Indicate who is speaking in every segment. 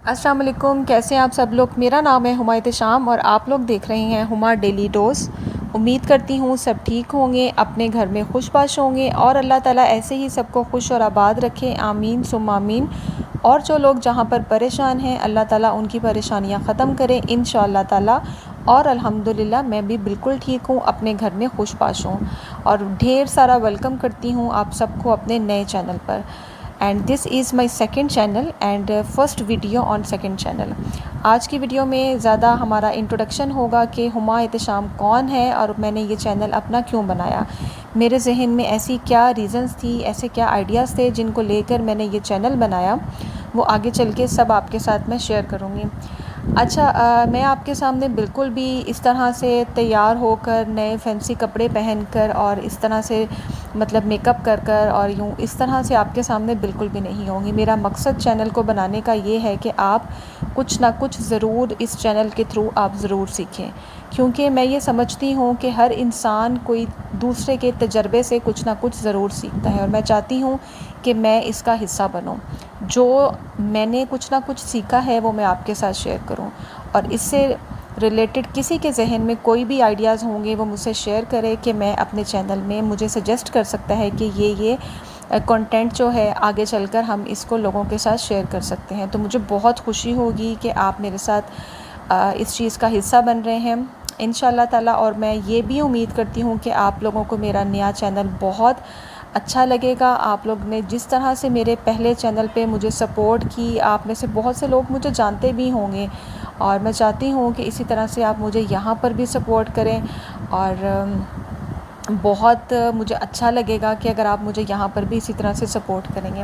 Speaker 1: السلام علیکم، کیسے ہیں آپ سب لوگ؟ میرا نام ہے ہما احتشام اور آپ لوگ دیکھ رہے ہیں ہما ڈیلی ڈوز۔ امید کرتی ہوں سب ٹھیک ہوں گے، اپنے گھر میں خوش باش ہوں گے اور اللہ تعالیٰ ایسے ہی سب کو خوش اور آباد رکھے، آمین ثم آمین۔ اور جو لوگ جہاں پر پریشان ہیں اللہ تعالیٰ ان کی پریشانیاں ختم کرے انشاءاللہ تعالیٰ۔ اور الحمدللہ میں بھی بالکل ٹھیک ہوں، اپنے گھر میں خوش باش ہوں اور ڈھیر سارا ویلکم کرتی ہوں آپ سب کو اپنے نئے channel per. And this is my second channel and first video on second channel. آج کی ویڈیو میں زیادہ ہمارا انٹروڈکشن ہوگا کہ ہما احتشام کون ہے اور میں نے یہ چینل اپنا کیوں بنایا، میرے ذہن میں ایسی کیا ریزنز تھی، ایسے کیا آئیڈیاز تھے جن کو لے کر میں نے یہ چینل بنایا، وہ آگے چل کے سب آپ کے ساتھ میں شیئر کروں گی۔ اچھا، میں آپ کے سامنے بالکل بھی اس طرح سے تیار ہو کر نئے فینسی کپڑے پہن کر اور اس طرح سے مطلب میک اپ کر کر اور یوں اس طرح سے آپ کے سامنے بالکل بھی نہیں ہوں گی۔ میرا مقصد چینل کو بنانے کا یہ ہے کہ آپ کچھ نہ کچھ ضرور اس چینل کے تھرو آپ ضرور سیکھیں، کیونکہ میں یہ سمجھتی ہوں کہ ہر انسان کوئی دوسرے کے تجربے سے کچھ نہ کچھ ضرور سیکھتا ہے اور میں چاہتی ہوں کہ میں اس کا حصہ بنوں۔ جو میں نے کچھ نہ کچھ سیکھا ہے وہ میں آپ کے ساتھ شیئر کروں، اور اس سے ریلیٹڈ کسی کے ذہن میں کوئی بھی آئیڈیاز ہوں گے وہ مجھ سے شیئر کرے کہ میں اپنے چینل میں مجھے سجیسٹ کر سکتا ہے کہ یہ کنٹینٹ جو ہے آگے چل کر ہم اس کو لوگوں کے ساتھ شیئر کر سکتے ہیں۔ تو مجھے بہت خوشی ہوگی کہ آپ میرے ساتھ اس چیز کا حصہ بن رہے ہیں انشاءاللہ تعالیٰ، اور میں یہ بھی امید کرتی ہوں کہ آپ لوگوں کو میرا نیا چینل بہت اچھا لگے گا۔ آپ لوگ نے جس طرح سے میرے پہلے چینل پہ مجھے سپورٹ کی، آپ میں سے بہت سے لوگ مجھے جانتے بھی ہوں گے، اور میں چاہتی ہوں کہ اسی طرح سے آپ مجھے یہاں پر بھی سپورٹ کریں، اور بہت مجھے اچھا لگے گا کہ اگر آپ مجھے یہاں پر بھی اسی طرح سے سپورٹ کریں گے۔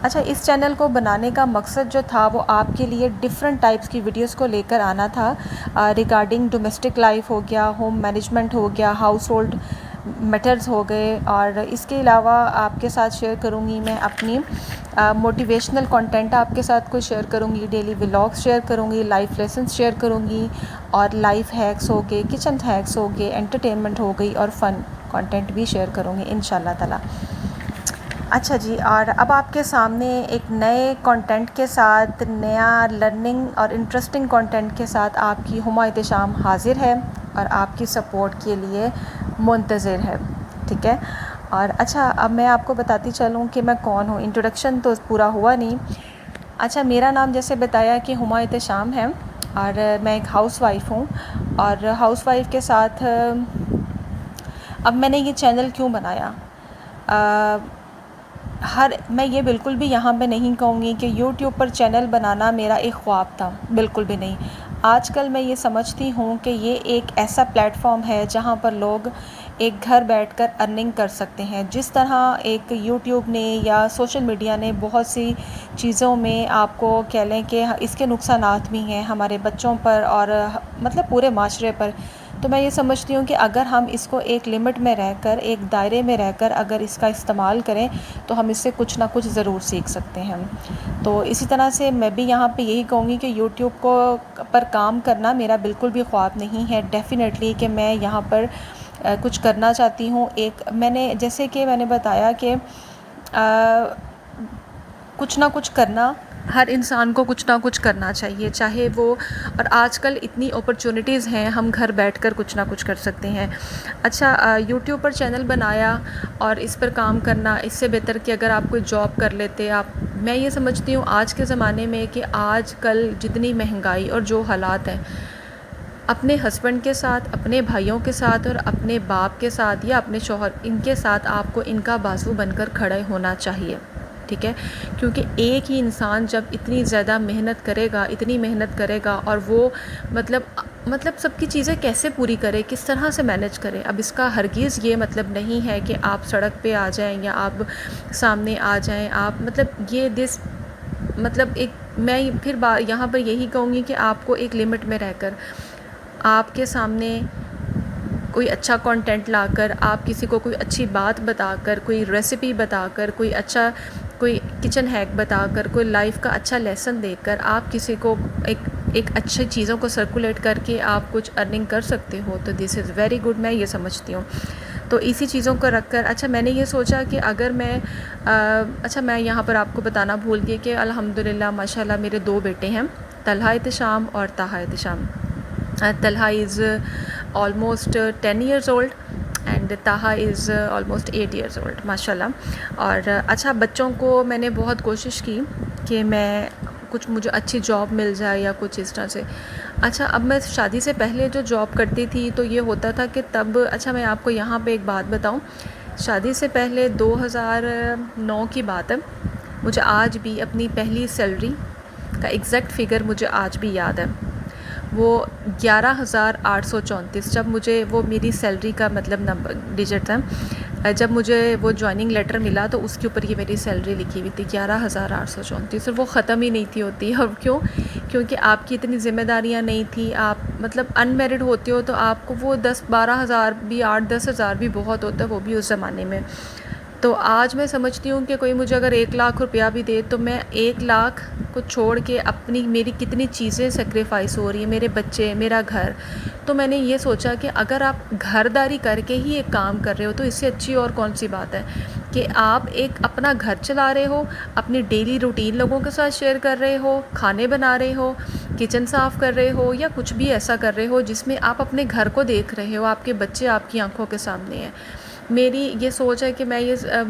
Speaker 1: اچھا، اس چینل کو بنانے کا مقصد جو تھا وہ آپ کے لیے ڈفرینٹ ٹائپس کی ویڈیوز کو لے کر آنا تھا، ریگارڈنگ ڈومیسٹک لائف ہو گیا، ہوم مینجمنٹ ہو گیا، ہاؤس ہولڈ میٹرز ہو گئے، اور اس کے علاوہ آپ کے ساتھ شیئر کروں گی میں اپنی موٹیویشنل کنٹینٹ آپ کے ساتھ کوئی شیئر کروں گی، ڈیلی ولاگس شیئر کروں گی، لائف لیسنس شیئر کروں گی، اور لائف ہیکس ہو گئے، کچن ہیکس ہو گئے، انٹرٹینمنٹ ہو گئی، اور فن کنٹینٹ بھی شیئر کروں گی انشاءاللہ تعالیٰ۔ اچھا جی، اور اب آپ کے سامنے ایک نئے کنٹینٹ کے ساتھ، نیا لرننگ اور انٹرسٹنگ کنٹینٹ کے ساتھ آپ کی ہما احتشام حاضر ہے اور آپ کی سپورٹ کے لیے منتظر ہے، ٹھیک ہے؟ اور اچھا، اب میں آپ کو بتاتی چلوں کہ میں کون ہوں۔ انٹروڈکشن تو پورا ہوا نہیں۔ اچھا، میرا نام جیسے بتایا کہ ہما احتشام ہے، اور میں ایک ہاؤس وائف ہوں، اور ہاؤس وائف کے ساتھ اب میں نے یہ چینل کیوں بنایا، میں یہ بالکل بھی یہاں پہ نہیں کہوں گی کہ یوٹیوب پر چینل بنانا میرا ایک خواب تھا، بالکل بھی نہیں۔ آج کل میں یہ سمجھتی ہوں کہ یہ ایک ایسا پلیٹ فارم ہے جہاں پر لوگ ایک گھر بیٹھ کر ارننگ کر سکتے ہیں، جس طرح ایک یوٹیوب نے یا سوشل میڈیا نے بہت سی چیزوں میں آپ کو کہہ لیں کہ اس کے نقصانات بھی ہیں ہمارے بچوں پر اور مطلب پورے معاشرے پر۔ تو میں یہ سمجھتی ہوں کہ اگر ہم اس کو ایک لمٹ میں رہ کر، ایک دائرے میں رہ کر اگر اس کا استعمال کریں تو ہم اس سے کچھ نہ کچھ ضرور سیکھ سکتے ہیں۔ تو اسی طرح سے میں بھی یہاں پہ یہی کہوں گی کہ یوٹیوب پر کام کرنا میرا بالکل بھی خواب نہیں ہے، ڈیفینیٹلی کہ میں یہاں پر کچھ کرنا چاہتی ہوں۔ میں نے جیسے کہ میں نے بتایا کہ کچھ نہ کچھ کرنا، ہر انسان کو کچھ نہ کچھ کرنا چاہیے، چاہے وہ، اور آج کل اتنی اپرچونٹیز ہیں، ہم گھر بیٹھ کر کچھ نہ کچھ کر سکتے ہیں۔ اچھا، یوٹیوب پر چینل بنایا اور اس پر کام کرنا، اس سے بہتر کہ اگر آپ کوئی جاب کر لیتے۔ میں یہ سمجھتی ہوں آج کے زمانے میں کہ آج کل جتنی مہنگائی اور جو حالات ہیں، اپنے ہسبینڈ کے ساتھ، اپنے بھائیوں کے ساتھ اور اپنے باپ کے ساتھ یا اپنے شوہر، ان کے ساتھ آپ کو ان کا بازو بن کر کھڑے ہونا چاہیے، ٹھیک ہے؟ کیونکہ ایک ہی انسان جب اتنی زیادہ محنت کرے گا، اتنی محنت کرے گا، اور وہ مطلب سب کی چیزیں کیسے پوری کرے، کس طرح سے مینیج کرے۔ اب اس کا ہرگز یہ مطلب نہیں ہے کہ آپ سڑک پہ آ جائیں یا آپ سامنے آ جائیں، آپ میں پھر یہاں پر یہی کہوں گی کہ آپ کو ایک لمٹ میں رہ کر، آپ کے سامنے کوئی اچھا کنٹینٹ لا کر، آپ کسی کو کوئی اچھی بات بتا کر، کوئی ریسیپی بتا کر، کوئی کچن ہیک بتا کر، کوئی لائف کا اچھا لیسن دے کر، آپ کسی کو ایک اچھی چیزوں کو سرکولیٹ کر کے آپ کچھ ارننگ کر سکتے ہو، تو دس از ویری گڈ، میں یہ سمجھتی ہوں۔ تو اسی چیزوں کو رکھ کر اچھا میں نے یہ سوچا کہ اگر میں اچھا میں یہاں پر آپ کو بتانا بھول گئی کہ الحمدللہ ماشاءاللہ میرے 2 بیٹے ہیں، طلحہ احتشام اور Taha Ehtesham. Talha is almost 10 years old and Taha is almost 8 years old ماشاء اللہ. اور اچھا بچوں کو میں نے بہت کوشش کی کہ میں کچھ مجھے اچھی جاب مل جائے یا کچھ اس طرح سے. اچھا اب میں شادی سے پہلے جو جاب کرتی تھی تو یہ ہوتا تھا کہ تب اچھا میں آپ کو یہاں پہ ایک بات بتاؤں، شادی سے پہلے 2009 کی بات ہے، مجھے آج بھی اپنی پہلی سیلری کا ایگزیکٹ فگر مجھے آج بھی یاد ہے. وہ 11,834 جب مجھے وہ میری سیلری کا مطلب نمبر ڈیجٹ تھا. جب مجھے وہ جوائننگ لیٹر ملا تو اس کے اوپر یہ میری سیلری لکھی ہوئی تھی 11,834 اور وہ ختم ہی نہیں تھی ہوتی. اور کیونکہ آپ کی اتنی ذمہ داریاں نہیں تھی، آپ مطلب ان میرڈ ہوتے ہو تو آپ کو وہ 10-12 ہزار بھی 8-10 ہزار بھی بہت ہوتا ہے، وہ بھی اس زمانے میں. تو آج میں سمجھتی ہوں کہ کوئی مجھے اگر 1 لاکھ روپیہ بھی دے تو میں 1 لاکھ کو چھوڑ کے میری کتنی چیزیں سیکریفائس ہو رہی ہیں، میرے بچے، میرا گھر. تو میں نے یہ سوچا کہ اگر آپ گھرداری کر کے ہی ایک کام کر رہے ہو تو اس سے اچھی اور کون سی بات ہے کہ آپ ایک اپنا گھر چلا رہے ہو، اپنی ڈیلی روٹین لوگوں کے ساتھ شیئر کر رہے ہو، کھانے بنا رہے ہو، کچن صاف کر رہے ہو یا کچھ بھی ایسا کر رہے ہو جس میں آپ اپنے گھر کو دیکھ رہے ہو، آپ کے بچے آپ کی آنکھوں کے سامنے ہیں. میری یہ سوچ ہے کہ میں یہ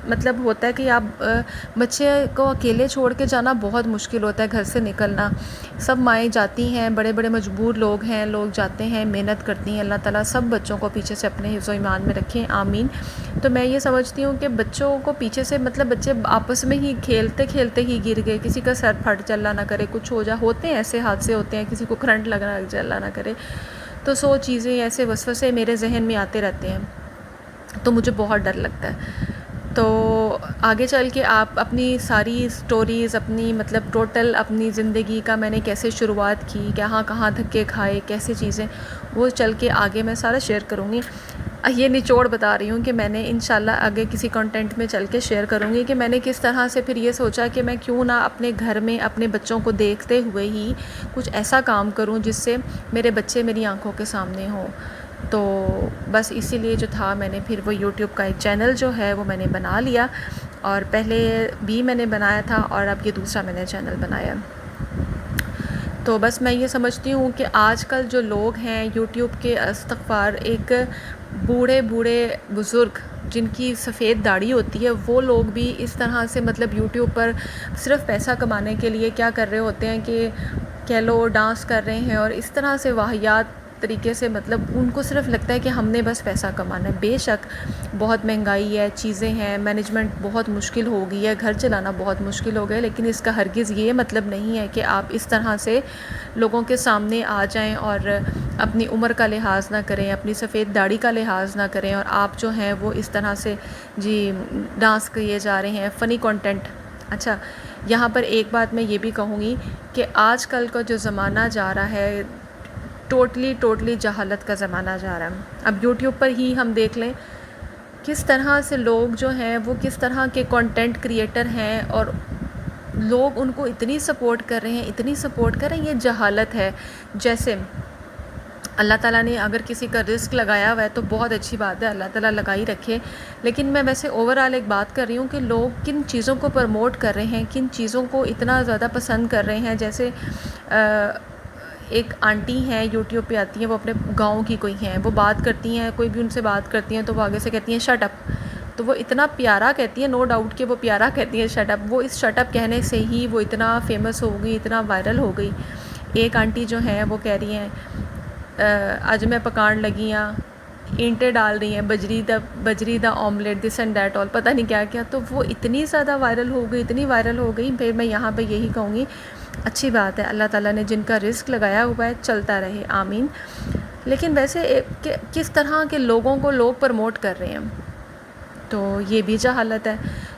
Speaker 1: مطلب ہوتا ہے کہ آپ بچے کو اکیلے چھوڑ کے جانا بہت مشکل ہوتا ہے، گھر سے نکلنا. سب مائیں جاتی ہیں، بڑے بڑے مجبور لوگ ہیں، لوگ جاتے ہیں، محنت کرتی ہیں. اللہ تعالیٰ سب بچوں کو پیچھے سے اپنے حفظ و ایمان میں رکھیں، آمین. تو میں یہ سمجھتی ہوں کہ بچوں کو پیچھے سے مطلب بچے آپس میں ہی کھیلتے کھیلتے ہی گر گئے، کسی کا سر پھٹ جائے اللہ نہ کرے، کچھ ہو جائے، ہوتے ہیں ایسے حادثے ہوتے ہیں، کسی کو کرنٹ لگنا لگ جائے اللہ نہ کرے. تو 100 چیزیں ایسے وسوسے میرے ذہن میں آتے رہتے ہیں تو مجھے بہت ڈر لگتا ہے. تو آگے چل کے آپ اپنی ساری سٹوریز اپنی مطلب ٹوٹل اپنی زندگی کا میں نے کیسے شروعات کی، کہاں کہاں دھکے کھائے، کیسے چیزیں، وہ چل کے آگے میں سارا شیئر کروں گی. یہ نچوڑ بتا رہی ہوں کہ میں نے انشاءاللہ آگے کسی کنٹینٹ میں چل کے شیئر کروں گی کہ میں نے کس طرح سے پھر یہ سوچا کہ میں کیوں نہ اپنے گھر میں اپنے بچوں کو دیکھتے ہوئے ہی کچھ ایسا کام کروں جس سے میرے بچے میری آنکھوں کے سامنے ہوں. تو بس اسی لیے جو تھا میں نے پھر وہ یوٹیوب کا ایک چینل جو ہے وہ میں نے بنا لیا، اور پہلے بھی میں نے بنایا تھا اور اب یہ دوسرا میں نے چینل بنایا. تو بس میں یہ سمجھتی ہوں کہ آج کل جو لوگ ہیں یوٹیوب کے استغفار، ایک بوڑھے بزرگ جن کی سفید داڑھی ہوتی ہے وہ لوگ بھی اس طرح سے مطلب یوٹیوب پر صرف پیسہ کمانے کے لیے کیا کر رہے ہوتے ہیں کہ کہہ لو ڈانس کر رہے ہیں اور اس طرح سے واہیات طریقے سے، مطلب ان کو صرف لگتا ہے کہ ہم نے بس پیسہ کمانا ہے. بے شک بہت مہنگائی ہے، چیزیں ہیں، مینجمنٹ بہت مشکل ہو گئی ہے، گھر چلانا بہت مشکل ہو گیا، لیکن اس کا ہرگز یہ مطلب نہیں ہے کہ آپ اس طرح سے لوگوں کے سامنے آ جائیں اور اپنی عمر کا لحاظ نہ کریں، اپنی سفید داڑھی کا لحاظ نہ کریں اور آپ جو ہیں وہ اس طرح سے جی ڈانس کیے جا رہے ہیں، فنی کنٹینٹ. اچھا یہاں پر ایک بات میں یہ بھی کہوں گی کہ آج کل کا جو زمانہ جا رہا ہے ٹوٹلی جہالت کا زمانہ جا رہا ہے. اب یوٹیوب پر ہی ہم دیکھ لیں کس طرح سے لوگ جو ہیں وہ کس طرح کے کنٹینٹ کریٹر ہیں اور لوگ ان کو اتنی سپورٹ کر رہے ہیں، اتنی سپورٹ کر رہے ہیں. یہ جہالت ہے. جیسے اللہ تعالیٰ نے اگر کسی کا رزق لگایا ہوا ہے تو بہت اچھی بات ہے، اللہ تعالیٰ لگائی رکھے، لیکن میں ویسے اوورآل ایک بات کر رہی ہوں کہ لوگ کن چیزوں کو پروموٹ کر رہے ہیں، کن چیزوں کو اتنا زیادہ پسند کر رہے ہیں. جیسے ایک آنٹی ہیں یوٹیوب پہ آتی ہیں، وہ اپنے گاؤں کی کوئی ہیں، وہ بات کرتی ہیں، کوئی بھی ان سے بات کرتی ہیں تو وہ آگے سے کہتی ہیں شٹ اپ. تو وہ اتنا پیارا کہتی ہیں، نو ڈاؤٹ کہ وہ پیارا کہتی ہیں شٹ اپ. وہ اس شٹ اپ کہنے سے ہی وہ اتنا فیمس ہو گئی، اتنا وائرل ہو گئی. ایک آنٹی جو ہیں وہ کہہ رہی ہیں اج میں پکان لگی ہاں، اینٹیں ڈال رہی ہیں، بجری دا omelette this and that all, پتہ نہیں کیا کیا. تو وہ اتنی زیادہ وائرل ہو گئی، اتنی وائرل ہو گئی. پھر میں یہاں پہ یہی کہوں گی اچھی بات ہے، اللہ تعالیٰ نے جن کا رزق لگایا ہوا ہے چلتا رہے، آمین. لیکن ویسے کس طرح کے لوگوں کو لوگ پروموٹ کر رہے ہیں تو یہ بھی جہالت ہے.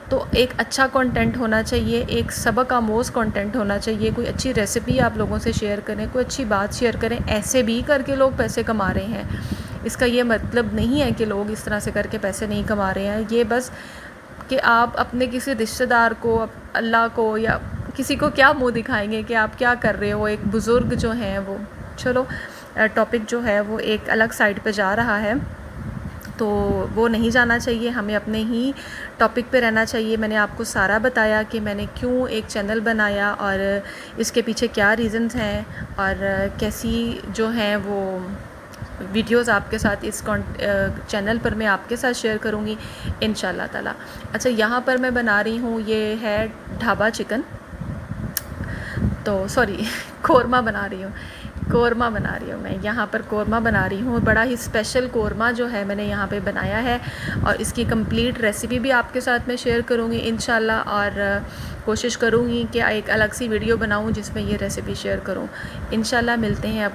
Speaker 1: تو ایک اچھا کنٹینٹ ہونا چاہیے، ایک سبق آموز کنٹینٹ ہونا چاہیے، کوئی اچھی ریسیپی آپ لوگوں سے شیئر کریں، کوئی اچھی بات شیئر کریں. ایسے بھی کر کے لوگ پیسے کما رہے ہیں، اس کا یہ مطلب نہیں ہے کہ لوگ اس طرح سے کر کے پیسے نہیں کما رہے ہیں. یہ بس کہ آپ اپنے کسی رشتہ دار کو، اللہ کو یا کسی کو کیا منہ دکھائیں گے کہ آپ کیا کر رہے ہو. ایک بزرگ جو ہیں وہ، چلو ٹاپک جو ہے وہ ایک الگ سائڈ پہ جا رہا ہے. تو وہ نہیں جانا چاہیے، ہمیں اپنے ہی ٹاپک پہ رہنا چاہیے۔ میں نے آپ کو سارا بتایا کہ میں نے کیوں ایک چینل بنایا اور اس کے پیچھے کیا ریزنز ہیں اور کیسی جو ہیں وہ ویڈیوز آپ کے ساتھ اس چینل پر میں آپ کے ساتھ شیئر کروں گی انشاءاللہ تعالی۔ اچھا، یہاں پر میں بنا رہی ہوں، یہ ہے ڈھابا چکن، تو سوری قورمہ بنا رہی ہوں میں یہاں پر قورمہ بنا رہی ہوں، بڑا ہی اسپیشل قورمہ جو ہے میں نے یہاں پہ بنایا ہے، اور اس کی کمپلیٹ ریسیپی بھی آپ کے ساتھ میں شیئر کروں گی انشاءاللہ، اور کوشش کروں گی کہ ایک الگ سی ویڈیو بناؤں جس میں یہ ریسیپی شیئر کروں انشاءاللہ۔ ملتے ہیں اب